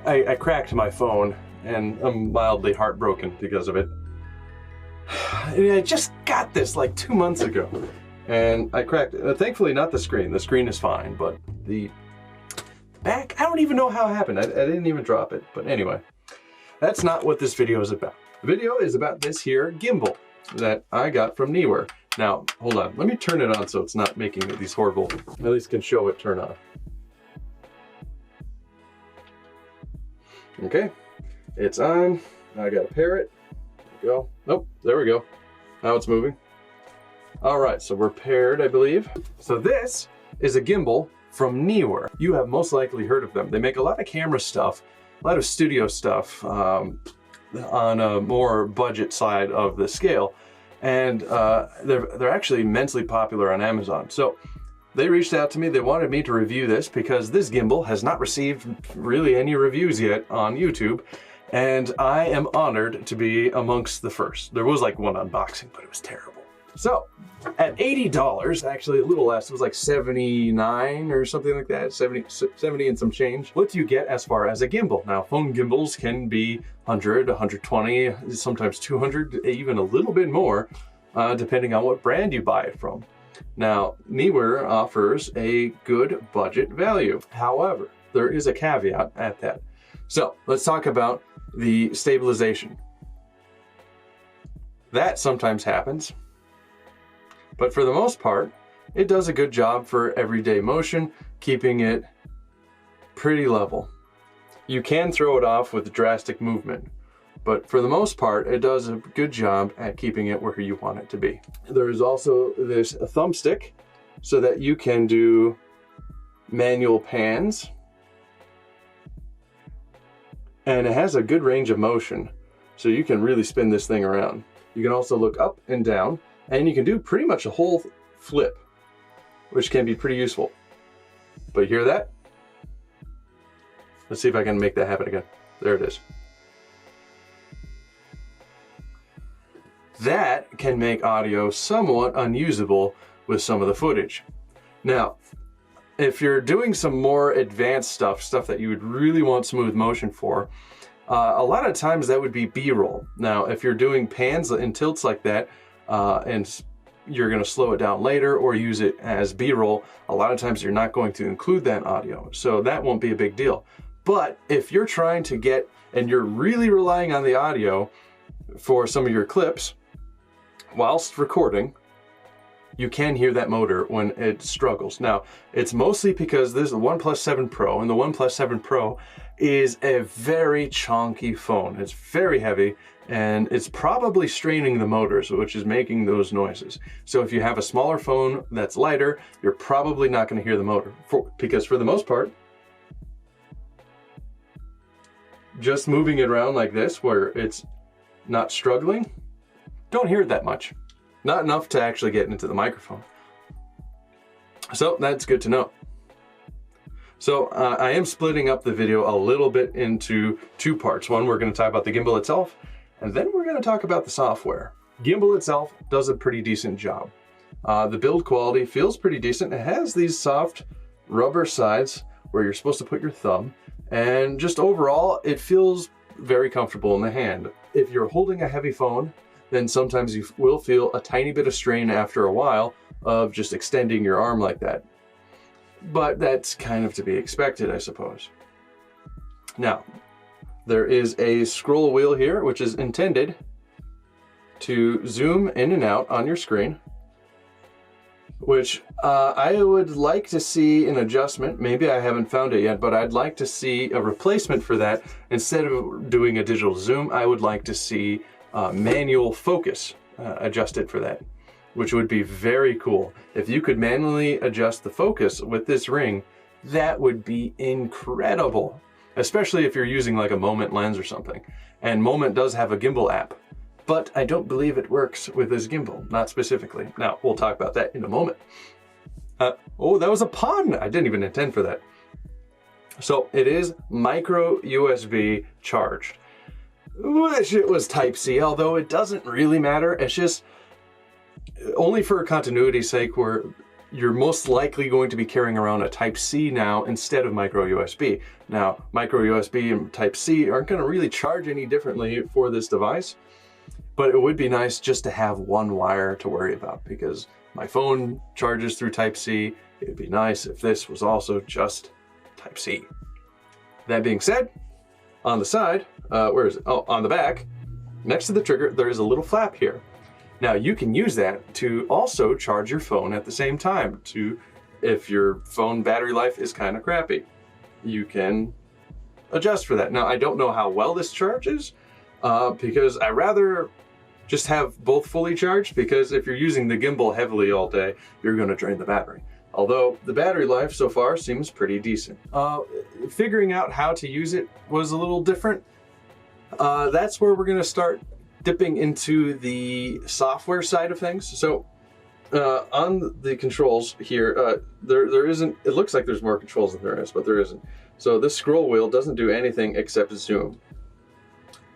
I cracked my phone and I'm mildly heartbroken because of it. I just got this like 2 months ago and I cracked it. Thankfully not the screen. The screen is fine, but the back, I don't even know how it happened. I didn't even drop it. But anyway, that's not what this video is about. The video is about this here gimbal that I got from Neewer. Now, hold on. Let me turn it on so it's not making these horrible, at least can show it turn on. Okay, it's on. I gotta pair it. There we go. Nope, there we go. Now it's moving. All right, so we're paired, I believe. So this is a gimbal from Neewer. You have most likely heard of them. They make a lot of camera stuff, a lot of studio stuff on a more budget side of the scale. And they're actually immensely popular on Amazon. So they reached out to me. They wanted me to review this because this gimbal has not received really any reviews yet on YouTube. And I am honored to be amongst the first. There was like one unboxing, but it was terrible. So at $80, actually a little less, it was like 79 or something like that, 70 and some change. What do you get as far as a gimbal? Now, phone gimbals can be 100, 120, sometimes 200, even a little bit more, depending on what brand you buy it from. Now, Neewer offers a good budget value. However, there is a caveat at that. So let's talk about the stabilization. That sometimes happens. But for the most part, it does a good job for everyday motion, keeping it pretty level. You can throw it off with drastic movement, but for the most part, it does a good job at keeping it where you want it to be. There is also this thumbstick so that you can do manual pans, and it has a good range of motion, so you can really spin this thing around. You can also look up and down, and you can do pretty much a whole flip, which can be pretty useful. But you hear that? Let's see if I can make that happen again. There it is. That can make audio somewhat unusable with some of the footage. Now, if you're doing some more advanced stuff that you would really want smooth motion for, a lot of times that would be B-roll. Now, if you're doing pans and tilts like that, and you're going to slow it down later or use it as B-roll, a lot of times you're not going to include that audio, so that won't be a big deal. But if you're trying to get, and you're really relying on the audio for some of your clips whilst recording, you can hear that motor when it struggles. Now, it's mostly because this is the OnePlus 7 Pro, and the OnePlus 7 Pro is a very chonky phone. It's very heavy, and it's probably straining the motors, which is making those noises. So if you have a smaller phone that's lighter, you're probably not going to hear the motor, because for the most part, just moving it around like this, where it's not struggling, don't hear it that much. Not enough to actually get into the microphone. So that's good to know. So I am splitting up the video a little bit into two parts. One, we're going to talk about the gimbal itself, and then we're going to talk about the software. Gimbal itself does a pretty decent job. The build quality feels pretty decent. It has these soft rubber sides where you're supposed to put your thumb, and just overall, it feels very comfortable in the hand. If you're holding a heavy phone, then sometimes you will feel a tiny bit of strain after a while of just extending your arm like that. But that's kind of to be expected, I suppose. Now, there is a scroll wheel here, which is intended to zoom in and out on your screen, which I would like to see an adjustment. Maybe I haven't found it yet, but I'd like to see a replacement for that. Instead of doing a digital zoom, I would like to see manual focus adjusted for that, which would be very cool. If you could manually adjust the focus with this ring, that would be incredible, especially if you're using like a Moment lens or something. And Moment does have a gimbal app, but I don't believe it works with this gimbal, not specifically. Now, we'll talk about that in a moment. Oh, that was a pun! I didn't even intend for that. So it is micro USB charged. Wish it was Type-C, although it doesn't really matter. It's just only for continuity's sake, where you're most likely going to be carrying around a Type-C now instead of micro USB. Now, micro USB and Type-C aren't going to really charge any differently for this device, but it would be nice just to have one wire to worry about, because my phone charges through Type-C. It'd be nice if this was also just Type-C. That being said, on the side, where is it? Oh, on the back, next to the trigger, there is a little flap here. Now you can use that to also charge your phone at the same time, if your phone battery life is kind of crappy. You can adjust for that. Now I don't know how well this charges, because I rather just have both fully charged, because if you're using the gimbal heavily all day, you're going to drain the battery. Although the battery life so far seems pretty decent. Figuring out how to use it was a little different. That's where we're going to start dipping into the software side of things. So on the controls here, there isn't, it looks like there's more controls than there is, but there isn't. So this scroll wheel doesn't do anything except zoom,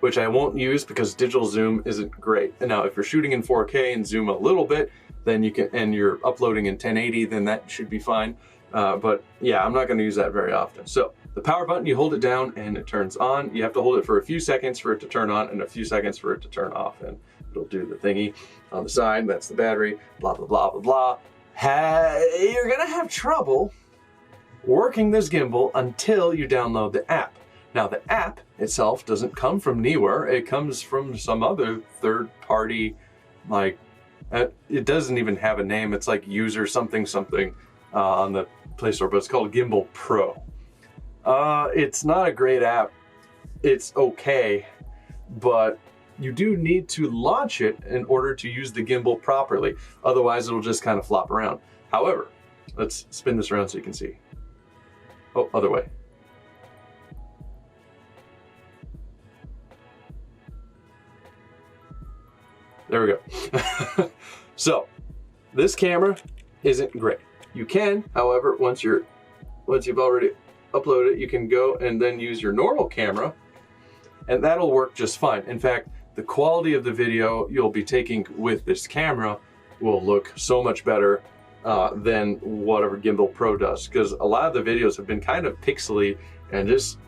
which I won't use because digital zoom isn't great. And now if you're shooting in 4K and zoom a little bit, then you can, and you're uploading in 1080, then that should be fine. But yeah, I'm not going to use that very often. So the power button, you hold it down and it turns on. You have to hold it for a few seconds for it to turn on and a few seconds for it to turn off, and it'll do the thingy on the side. That's the battery, blah, blah, blah, blah, blah. You're gonna have trouble working this gimbal until you download the app. Now the app itself doesn't come from Neewer. It comes from some other third party, like, it doesn't even have a name. It's like user something something on the Play Store, but it's called Gimbal Pro. It's not a great app. It's okay, but you do need to launch it in order to use the gimbal properly. Otherwise, it'll just kind of flop around. However, let's spin this around so you can see. Oh, other way. There we go. So, this camera isn't great. You can, however, once you've already uploaded it, you can go and then use your normal camera, and that'll work just fine. In fact, the quality of the video you'll be taking with this camera will look so much better than whatever Gimbal Pro does, because a lot of the videos have been kind of pixely and just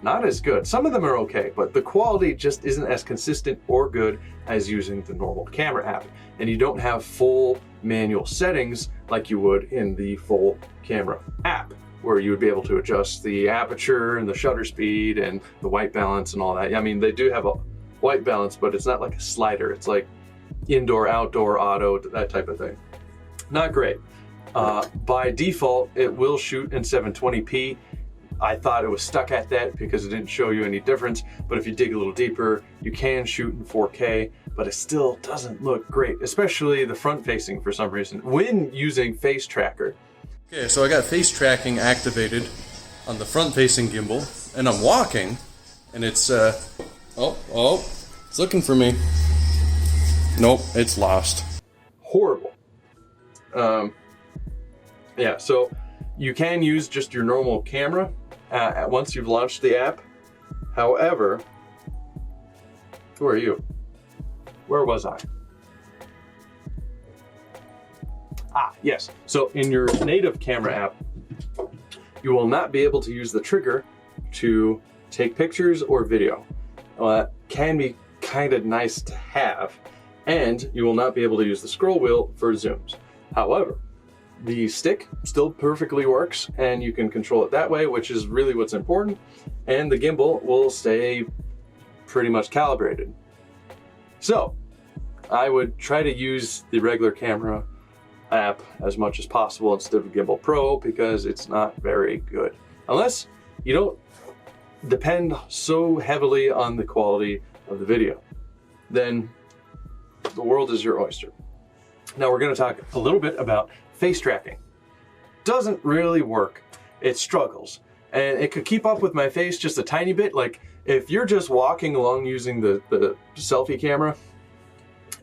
not as good. Some of them are okay, but the quality just isn't as consistent or good as using the normal camera app. And you don't have full manual settings like you would in the full camera app, where you would be able to adjust the aperture and the shutter speed and the white balance and all that. I mean, they do have a white balance, but it's not like a slider. It's like indoor, outdoor, auto, that type of thing. Not great. By default, it will shoot in 720p. I thought it was stuck at that because it didn't show you any difference, but if you dig a little deeper, you can shoot in 4K, but it still doesn't look great, especially the front facing for some reason, when using face tracker. Okay, so I got face tracking activated on the front facing gimbal, and I'm walking, and it's, it's looking for me. Nope, it's lost. Horrible. Yeah, so you can use just your normal camera once you've launched the app. However, who are you? Where was I? Ah, yes. So in your native camera app, you will not be able to use the trigger to take pictures or video. That can be kind of nice to have, and you will not be able to use the scroll wheel for zooms. However, the stick still perfectly works, and you can control it that way, which is really what's important, and the gimbal will stay pretty much calibrated. So I would try to use the regular camera app as much as possible instead of Gimbal Pro, because it's not very good. Unless you don't depend so heavily on the quality of the video, then the world is your oyster. Now we're going to talk a little bit about face tracking. Doesn't really work. It struggles, and it could keep up with my face just a tiny bit. Like if you're just walking along using the selfie camera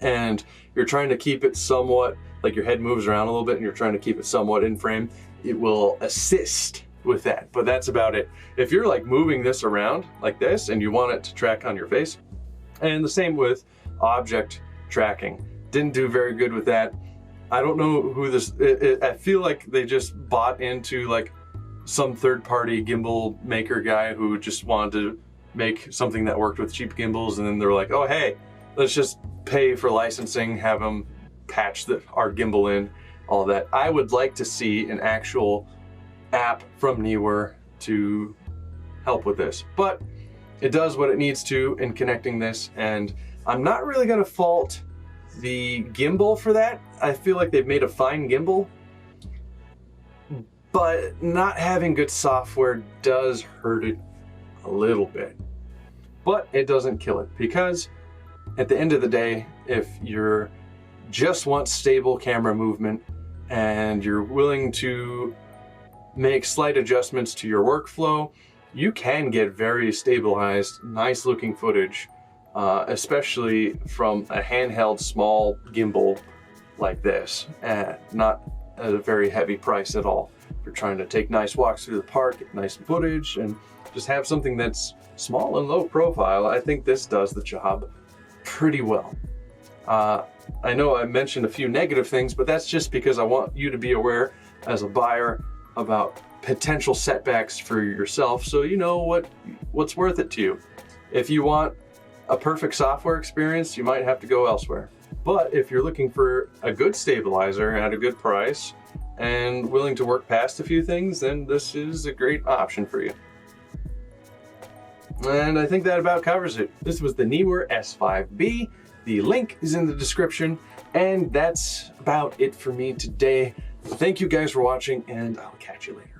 and you're trying to keep it somewhat, like your head moves around a little bit and you're trying to keep it somewhat in frame, it will assist with that, but that's about it. If you're like moving this around like this and you want it to track on your face, and the same with object tracking, didn't do very good with that. I don't know who this, I feel like they just bought into like some third-party gimbal maker guy who just wanted to make something that worked with cheap gimbals, and then they're like, oh hey, let's just pay for licensing, have them patch our gimbal in, all that. I would like to see an actual app from Neewer to help with this, but it does what it needs to in connecting this, and I'm not really gonna fault the gimbal for that. I feel like they've made a fine gimbal, but not having good software does hurt it a little bit. But it doesn't kill it, because at the end of the day, if you're just want stable camera movement and you're willing to make slight adjustments to your workflow, you can get very stabilized, nice looking footage, especially from a handheld small gimbal like this, not at a very heavy price at all. If you're trying to take nice walks through the park, get nice footage, and just have something that's small and low profile, I think this does the job pretty well. I know I mentioned a few negative things, but that's just because I want you to be aware as a buyer about potential setbacks for yourself, so you know what's worth it to you. If you want a perfect software experience, you might have to go elsewhere. But if you're looking for a good stabilizer at a good price and willing to work past a few things, then this is a great option for you. And I think that about covers it. This was the Neewer S5B. The link is in the description, and that's about it for me today. Thank you guys for watching, and I'll catch you later.